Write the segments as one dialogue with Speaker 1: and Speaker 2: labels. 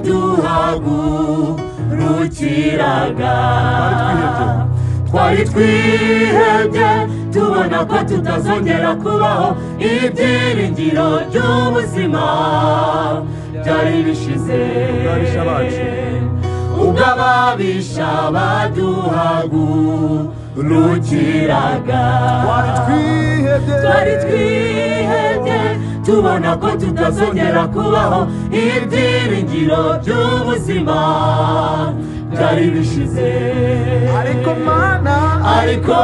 Speaker 1: waduhagurukiraga twari twihebye tubona ko tutazongera kubaho ibyiringiro by'ubuzima byari bishize ubwo ababisha baduhagurukiraga twari twihebye tubona ko tutazongera kubaho ibyiringiro by'ubuzima byari bishize ariko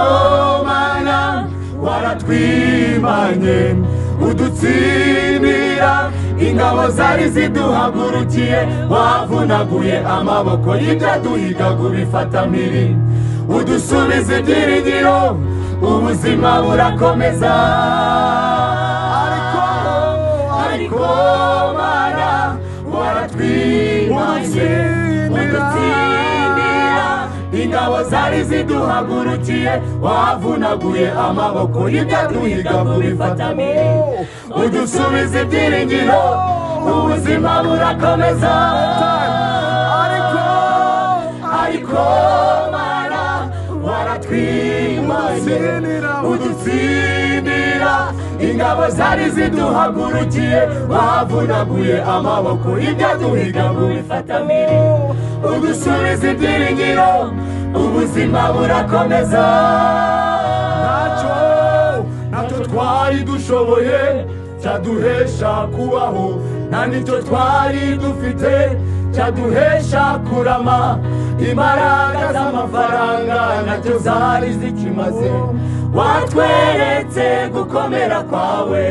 Speaker 1: mana waratwimanye udutsindira ingabo zari ziduhagurukiye wavunaguye amaboko y'ibyaduhigaga ubifata mpiri udusubiza ibyiringiro ubuzima burakomeza ariko mana waratwimanye udutsindira ingabo zari ziduhagurukiye wavunaguye amaboko y'ibyaduhigaga ubifata mpiri udusubiza ibyiringiro ubuzima burakomeza ariko mana waratwimanye udutsindira ingabo zari ziduhagurukiye wavunaguye amaboko y'ibyaduhigaga ubifata mpiri udusubiza ibyiringiro ubuzima burakomeza ntacyo twari dushoboye cyaduhesha kubaho nta nicyo twari dufite cyaduhesha kurama imbaraga z'amafaranga ntacyo zari zikimaze watweretse gukomera kwawe